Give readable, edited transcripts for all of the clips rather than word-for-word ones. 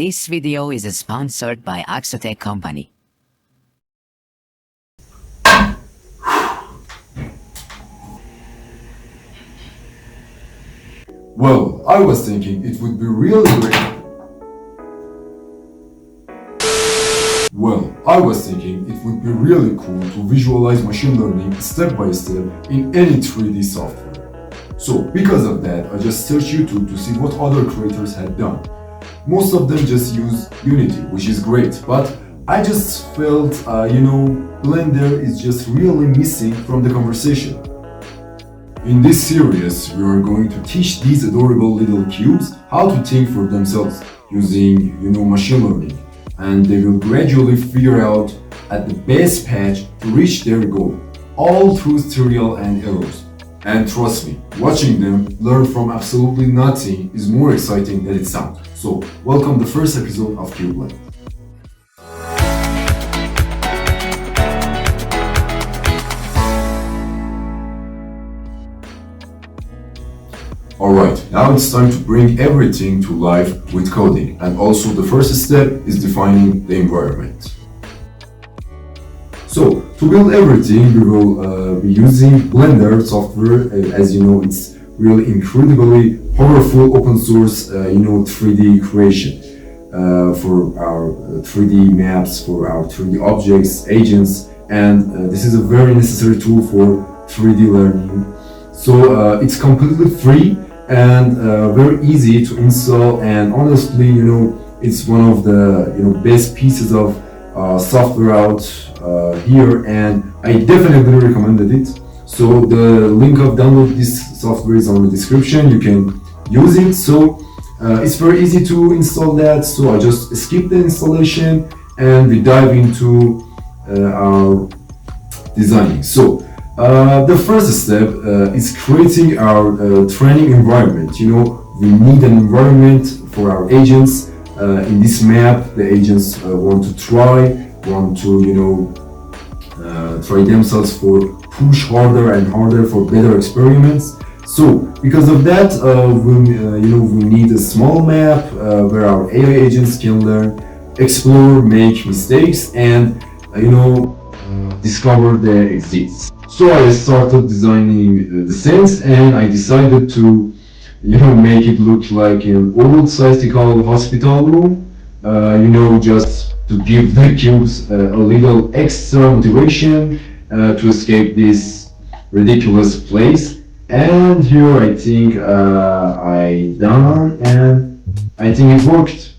This video is sponsored by Axotech Company. Well, I was thinking it would be really great. Cool to visualize machine learning step by step in any 3D software. So, because of that, I just searched YouTube to see what other creators had done. Most of them just use Unity, which is great, but I just felt, Blender is just really missing from the conversation. In this series, we are going to teach these adorable little cubes how to think for themselves using, machine learning, and they will gradually figure out at the best path to reach their goal, all through trial and errors. And trust me, watching them learn from absolutely nothing is more exciting than it sounds. So, welcome the first episode of CubeLab. Alright, now it's time to bring everything to life with coding, and also the first step is defining the environment. So, to build everything, we will be using Blender software. As you know, it's really incredibly powerful open source, 3D creation for our 3D maps, for our 3D objects, agents, and this is a very necessary tool for 3D learning. So, it's completely free and very easy to install, and honestly, it's one of the best pieces of software out here, and I definitely recommended it. So the link of download this software is on the description. You can use it. So it's very easy to install that. So I just skip the installation and we dive into our designing. So the first step is creating our training environment. We need an environment for our agents. In this map, the agents want to try themselves for push harder and harder for better experiments. So because of that, we need a small map where our AI agents can learn, explore, make mistakes, and discover their exists. So I started designing the scenes, and I decided to make it look like an old cyclical hospital room, just to give the cubes a little extra motivation to escape this ridiculous place. And here I think I done, and I think it worked.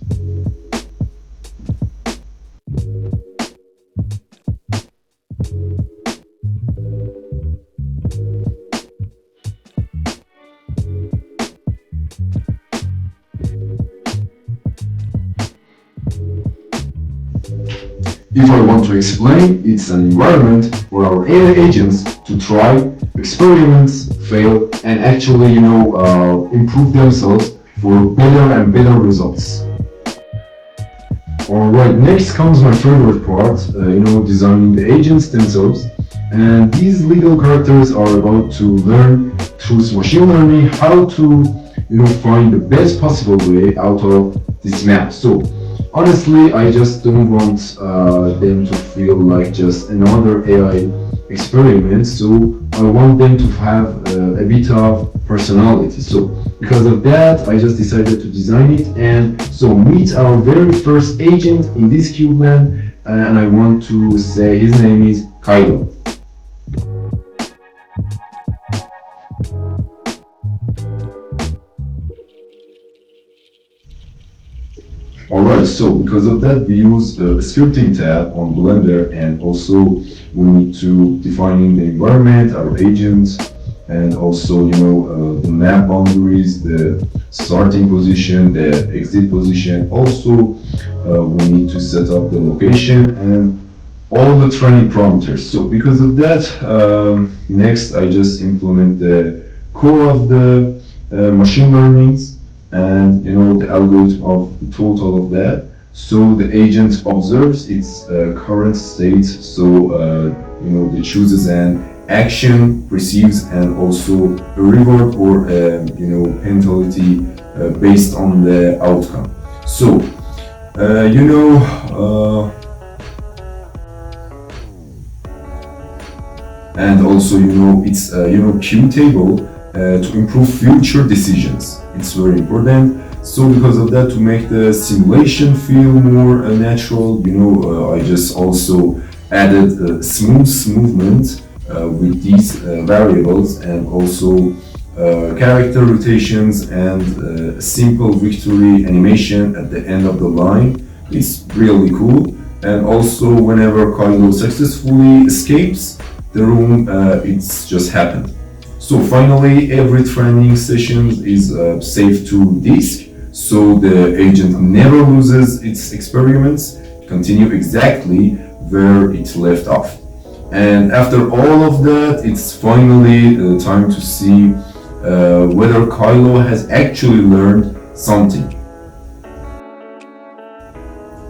If I want to explain, it's an environment for our AI agents to try, experiments, fail, and actually, improve themselves for better and better results. Alright, next comes my favorite part, designing the agents themselves. And these little characters are about to learn through machine learning how to, find the best possible way out of this map. So, honestly, I just don't want them to feel like just another AI experiment, so I want them to have a bit of personality. So because of that, I just decided to design it, and so meet our very first agent in this CubeLab, and I want to say his name is Kaido. Alright, so because of that, we use the scripting tab on Blender, and also we need to defining the environment, our agents, and also the map boundaries, the starting position, the exit position. Also, we need to set up the location and all the training parameters. So because of that, next I just implement the core of the machine learnings, and the algorithm of the total of that. So the agent observes its current state, so it chooses an action, receives, and also a reward or penalty based on the outcome. So Uh, you know, uh, and also it's Q table to improve future decisions. It's very important. So because of that, to make the simulation feel more natural, I just also added smooth movement with these variables, and also character rotations, and simple victory animation at the end of the line. It's really cool. And also whenever Kylo successfully escapes the room, it's just happened. So finally, every training session is saved to disk, so the agent never loses its experiments, continue exactly where it left off. And after all of that, it's finally time to see whether Kylo has actually learned something.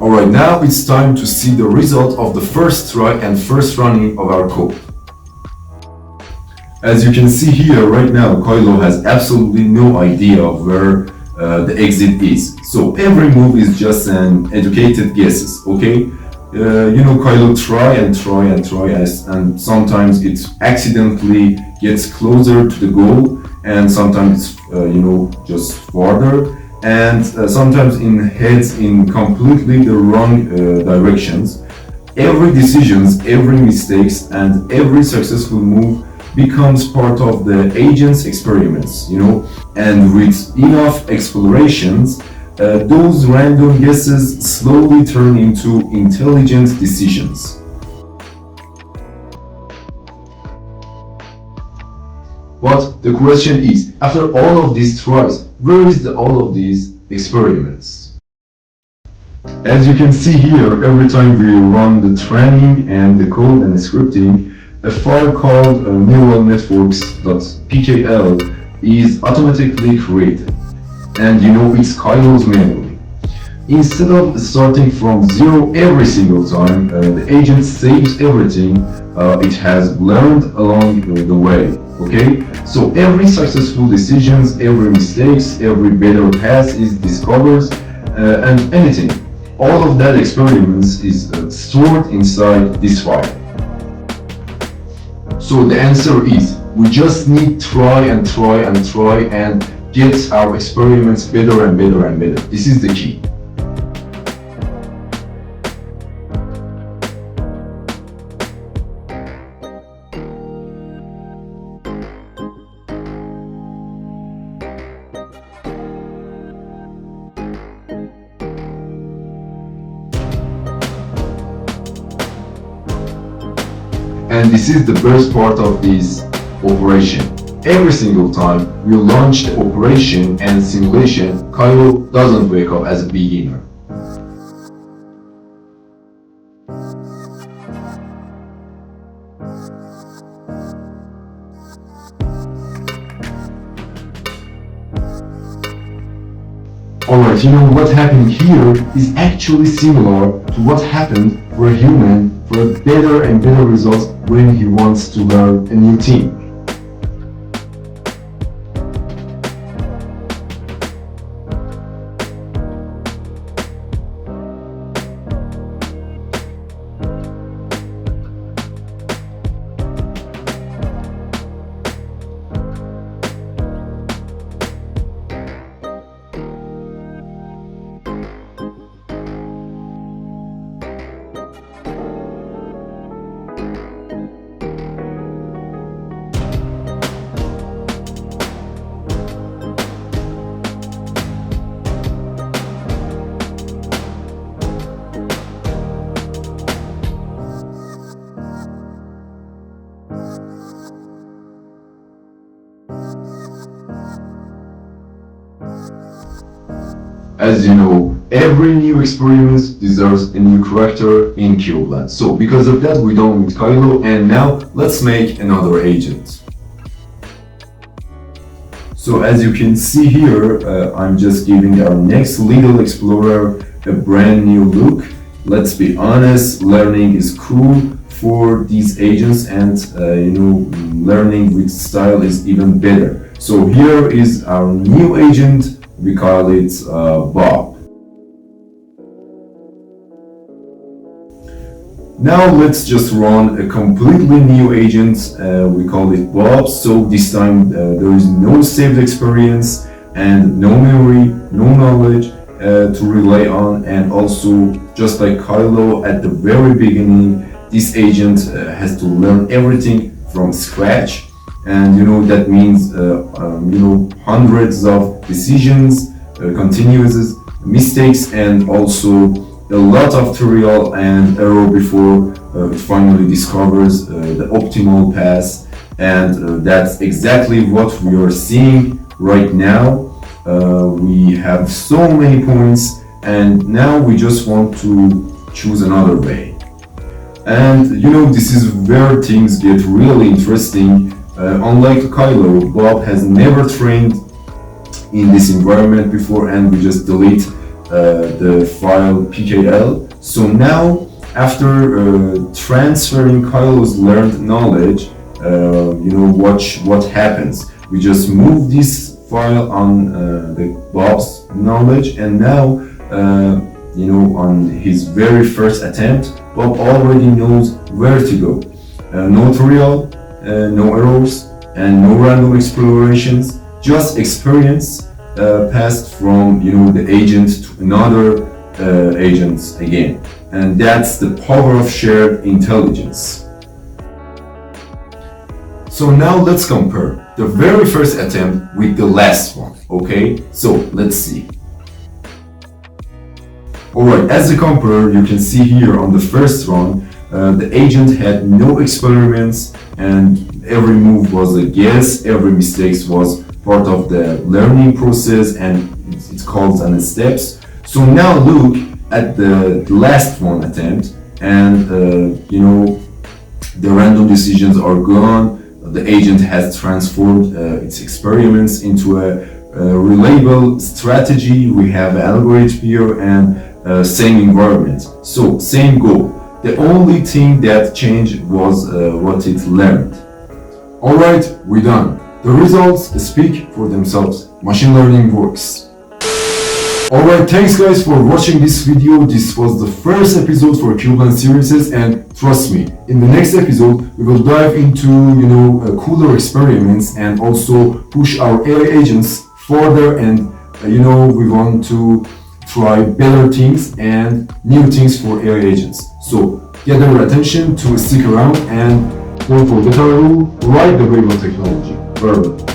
Alright, now it's time to see the result of the first try and first running of our code. As you can see here right now, Kylo has absolutely no idea of where the exit is. So every move is just an educated guesses, okay? Kylo try and try and try, and sometimes it accidentally gets closer to the goal, and sometimes it's just farther, and sometimes heads in completely the wrong directions. Every decisions, every mistakes, and every successful move becomes part of the agent's experiments, and with enough explorations, those random guesses slowly turn into intelligent decisions. But the question is, after all of these tries, where is all of these experiments? As you can see here, every time we run the training and the code and the scripting, a file called neural networks.pkl is automatically created. And it's Kylo's memory. Instead of starting from zero every single time, the agent saves everything it has learned along the way. Okay? So every successful decisions, every mistakes, every better path is discovered, and anything. All of that experiments is stored inside this file. So the answer is, we just need try and try and try and get our experiments better and better and better. This is the key. And this is the best part of this operation. Every single time we launch the operation and simulation, Kylo doesn't wake up as a beginner. Alright, what happened here is actually similar to what happened for a human for better and better results when he wants to learn a new thing. As you know, every new experiment deserves a new character in Cubeland. So because of that, we're done with Kylo, and now let's make another agent. So as you can see here, I'm just giving our next legal explorer a brand new look. Let's be honest, learning is cool for these agents, and learning with style is even better. So here is our new agent. We call it Bob. Now let's just run a completely new agent. We call it Bob. So this time there is no saved experience and no memory, no knowledge to rely on. And also, just like Kylo at the very beginning, this agent has to learn everything from scratch. And that means hundreds of decisions, continuous mistakes, and also a lot of trial and error before it finally discovers the optimal path. And that's exactly what we are seeing right now. We have so many points, and now we just want to choose another way. And this is where things get really interesting. Unlike Kylo, Bob has never trained in this environment before, and we just delete the file pkl. So now, after transferring Kylo's learned knowledge, watch what happens. We just move this file on the Bob's knowledge, and now, on his very first attempt, Bob already knows where to go. No trial, no errors, and no random explorations, just experience passed from the agent to another agent again. And that's the power of shared intelligence. So now let's compare the very first attempt with the last one, okay? So let's see. Alright, as a comparer, you can see here on the first run, the agent had no experiments, and every move was a guess, every mistake was part of the learning process, and it's called an steps. So now look at the last one attempt, and the random decisions are gone. The agent has transformed its experiments into a reliable strategy. We have an algorithm here and same environment. So same goal. The only thing that changed was what it learned. Alright, we're done. The results speak for themselves. Machine learning works. Alright, thanks guys for watching this video. This was the first episode for Cuban series, and trust me, in the next episode we will dive into cooler experiments and also push our AI agents further, and we want to try better things and new things for AI agents. So get your attention to stick around, and don't forget our rule, ride the wave of technology. Forever.